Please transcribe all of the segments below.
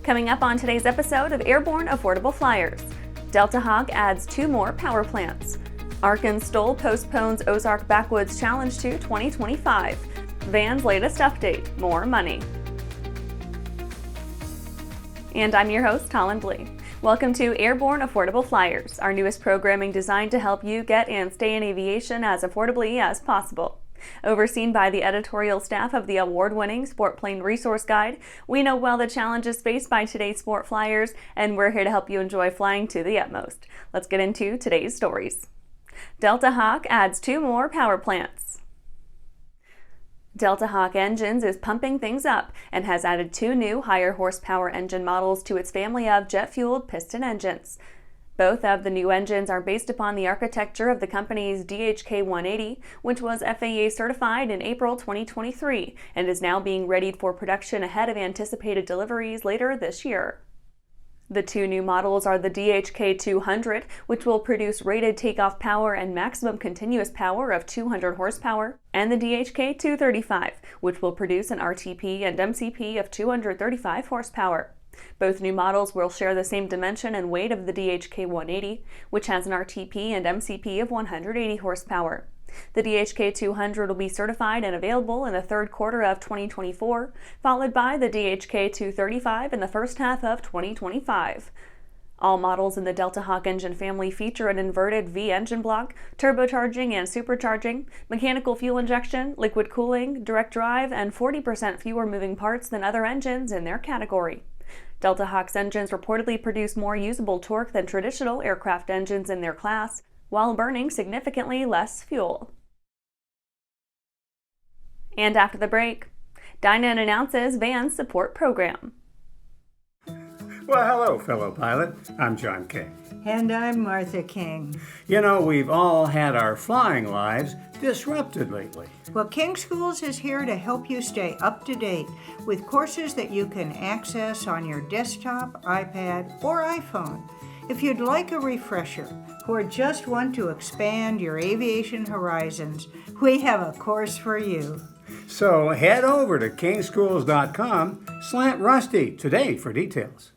Coming up on today's episode of Airborne Affordable Flyers, DeltaHawk adds 2 more power plants. ArkanSTOL postpones Ozark Backwoods Challenge to 2025. Van's latest update, more money. And I'm your host, Colin Blee. Welcome to Airborne Affordable Flyers, our newest programming designed to help you get and stay in aviation as affordably as possible. Overseen by the editorial staff of the award-winning Sport Plane Resource Guide, we know well the challenges faced by today's sport flyers, and we're here to help you enjoy flying to the utmost. Let's get into today's stories. DeltaHawk adds 2 more power plants. DeltaHawk Engines is pumping things up and has added 2 new higher horsepower engine models to its family of jet-fueled piston engines. Both of the new engines are based upon the architecture of the company's DHK-180, which was FAA certified in April 2023 and is now being readied for production ahead of anticipated deliveries later this year. The 2 new models are the DHK-200, which will produce rated takeoff power and maximum continuous power of 200 horsepower, and the DHK-235, which will produce an RTP and MCP of 235 horsepower. Both new models will share the same dimension and weight of the DHK-180, which has an RTP and MCP of 180 horsepower. The DHK-200 will be certified and available in the third quarter of 2024, followed by the DHK-235 in the first half of 2025. All models in the DeltaHawk engine family feature an inverted V engine block, turbocharging and supercharging, mechanical fuel injection, liquid cooling, direct drive, and 40% fewer moving parts than other engines in their category. DeltaHawk's engines reportedly produce more usable torque than traditional aircraft engines in their class, while burning significantly less fuel. And after the break, Dynon announces Van's support program. Well, hello, fellow pilot. I'm John King. And I'm Martha King. You know, we've all had our flying lives disrupted lately. Well, King Schools is here to help you stay up to date with courses that you can access on your desktop, iPad, or iPhone. If you'd like a refresher or just want to expand your aviation horizons, we have a course for you. So head over to kingschools.com/rusty today for details.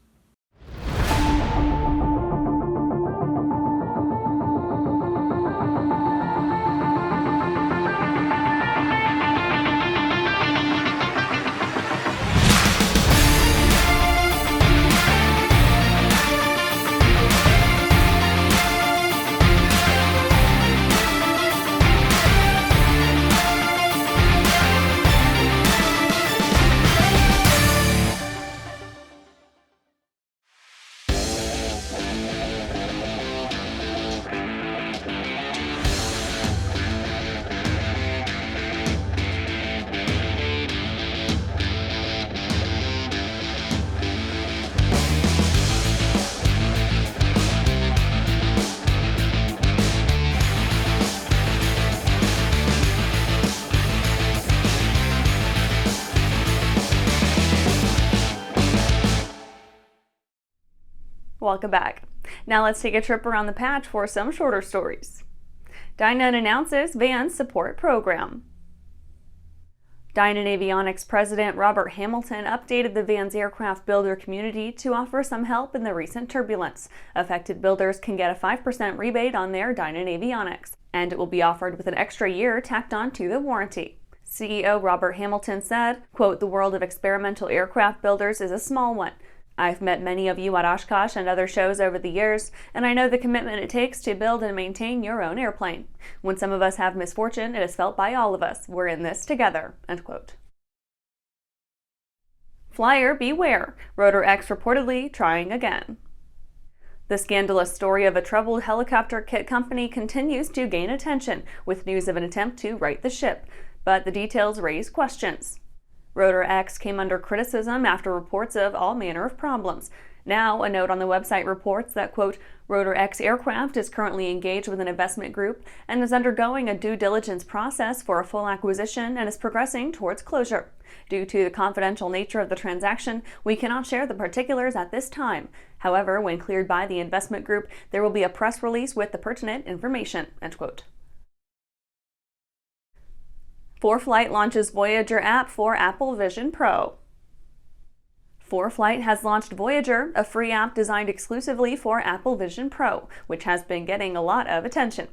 Welcome back. Now let's take a trip around the patch for some shorter stories. Dynon announces Van's support program. Dynon Avionics President Robert Hamilton updated the Van's aircraft builder community to offer some help in the recent turbulence. Affected builders can get a 5% rebate on their Dynon Avionics, and it will be offered with an extra year tacked on to the warranty. CEO Robert Hamilton said, quote, "The world of experimental aircraft builders is a small one. I've met many of you at Oshkosh and other shows over the years, and I know the commitment it takes to build and maintain your own airplane. When some of us have misfortune, it is felt by all of us. We're in this together." End quote. Flyer beware. Rotor X reportedly trying again. The scandalous story of a troubled helicopter kit company continues to gain attention, with news of an attempt to right the ship, but the details raise questions. Rotor X came under criticism after reports of all manner of problems. Now, a note on the website reports that, quote, Rotor X aircraft is currently engaged with an investment group and is undergoing a due diligence process for a full acquisition and is progressing towards closure. Due to the confidential nature of the transaction, we cannot share the particulars at this time. However, when cleared by the investment group, there will be a press release with the pertinent information, end quote. ForeFlight launches Voyager app for Apple Vision Pro. ForeFlight has launched Voyager, a free app designed exclusively for Apple Vision Pro, which has been getting a lot of attention.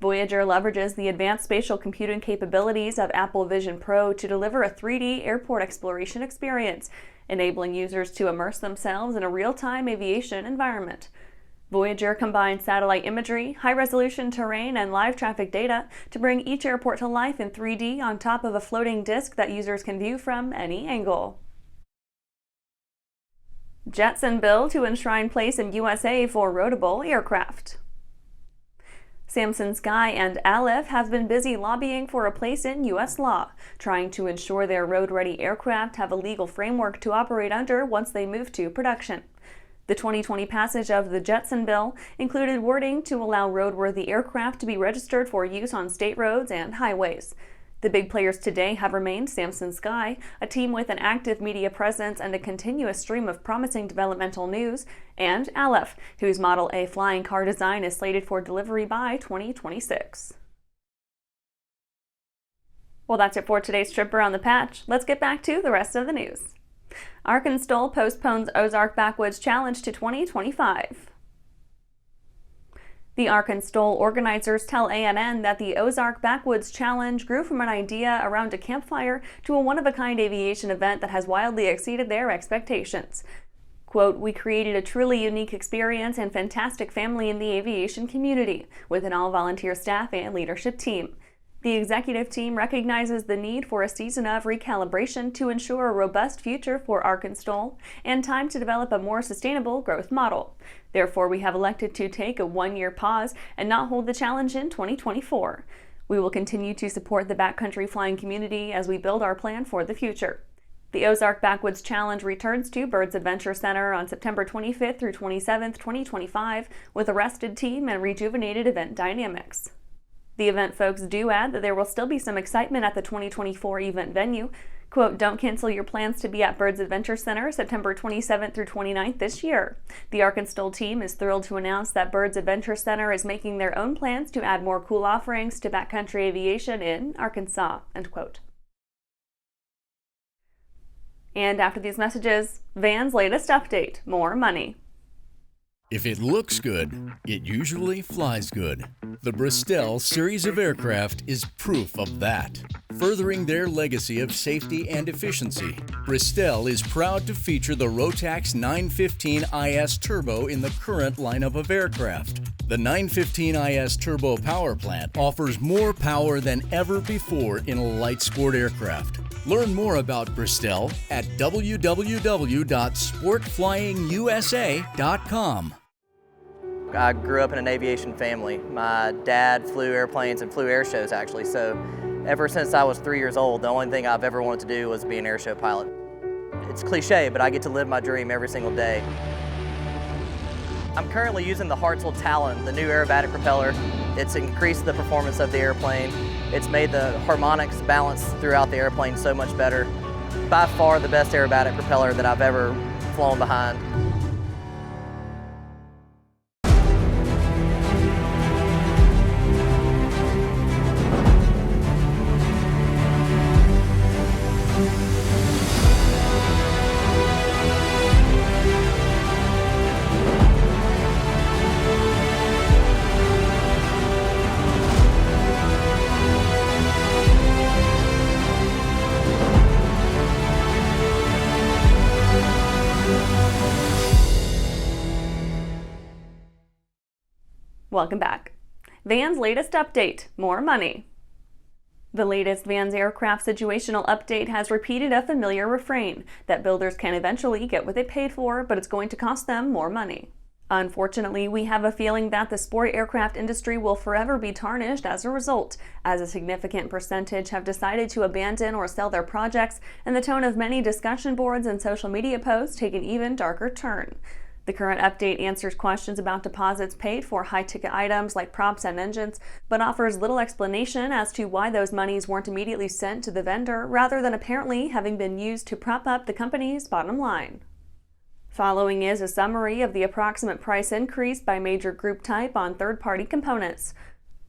Voyager leverages the advanced spatial computing capabilities of Apple Vision Pro to deliver a 3D airport exploration experience, enabling users to immerse themselves in a real-time aviation environment. Voyager combines satellite imagery, high-resolution terrain, and live traffic data to bring each airport to life in 3D on top of a floating disk that users can view from any angle. Jetson bill to enshrine place in USA for Roadable aircraft. Samson Sky and Aleph have been busy lobbying for a place in U.S. law, trying to ensure their road-ready aircraft have a legal framework to operate under once they move to production. The 2020 passage of the Jetson bill included wording to allow roadworthy aircraft to be registered for use on state roads and highways. The big players today have remained Samson Sky, a team with an active media presence and a continuous stream of promising developmental news, and Aleph, whose Model A flying car design is slated for delivery by 2026. Well, that's it for today's trip around the patch. Let's get back to the rest of the news. ArkanSTOL postpones Ozark Backwoods Challenge to 2025. The ArkanSTOL organizers tell ANN that the Ozark Backwoods Challenge grew from an idea around a campfire to a one-of-a-kind aviation event that has wildly exceeded their expectations. Quote, "We created a truly unique experience and fantastic family in the aviation community, with an all-volunteer staff and leadership team. The executive team recognizes the need for a season of recalibration to ensure a robust future for ArkanSTOL and time to develop a more sustainable growth model. Therefore, we have elected to take a one-year pause and not hold the challenge in 2024. We will continue to support the backcountry flying community as we build our plan for the future." The Ozark Backwoods Challenge returns to Birds Adventure Center on September 25th through 27th, 2025, with a rested team and rejuvenated event dynamics. The event folks do add that there will still be some excitement at the 2024 event venue. Quote, "Don't cancel your plans to be at Birds Adventure Center September 27th through 29th this year. The ArkanSTOL team is thrilled to announce that Birds Adventure Center is making their own plans to add more cool offerings to backcountry aviation in Arkansas." End quote. And after these messages, Van's latest update, more money. If it looks good, it usually flies good. The Bristol series of aircraft is proof of that. Furthering their legacy of safety and efficiency, Bristol is proud to feature the Rotax 915 IS Turbo in the current lineup of aircraft. The 915 IS Turbo power plant offers more power than ever before in a light sport aircraft. Learn more about Bristol at www.sportflyingusa.com. I grew up in an aviation family. My dad flew airplanes and flew air shows actually, so ever since I was 3 years old, the only thing I've ever wanted to do was be an air show pilot. It's cliche, but I get to live my dream every single day. I'm currently using the Hartzell Talon, the new aerobatic propeller. It's increased the performance of the airplane. It's made the harmonics balance throughout the airplane so much better. By far the best aerobatic propeller that I've ever flown behind. Welcome back. Van's latest update, more money. The latest Van's aircraft situational update has repeated a familiar refrain that builders can eventually get what they paid for, but it's going to cost them more money. Unfortunately, we have a feeling that the sport aircraft industry will forever be tarnished as a result, as a significant percentage have decided to abandon or sell their projects, and the tone of many discussion boards and social media posts take an even darker turn. The current update answers questions about deposits paid for high-ticket items like props and engines, but offers little explanation as to why those monies weren't immediately sent to the vendor, rather than apparently having been used to prop up the company's bottom line. Following is a summary of the approximate price increase by major group type on third-party components.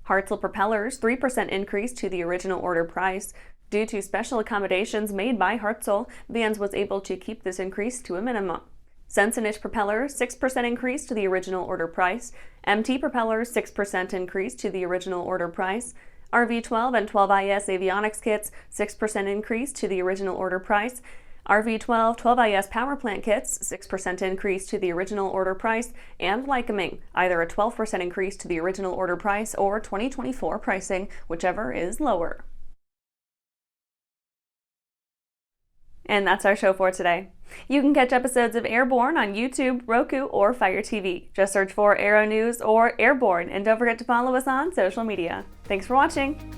Hartzell propellers, 3% increase to the original order price. Due to special accommodations made by ArkanSTOL, Vans was able to keep this increase to a minimum. Sense-Init propellers, 6% increase to the original order price. MT propellers, 6% increase to the original order price. RV-12 and 12IS avionics kits, 6% increase to the original order price. RV-12, 12IS power plant kits, 6% increase to the original order price. And Lycoming, either a 12% increase to the original order price or 2024 pricing, whichever is lower. And that's our show for today. You can catch episodes of Airborne on YouTube, Roku, or Fire TV. Just search for Aero-News or Airborne, and don't forget to follow us on social media. Thanks for watching!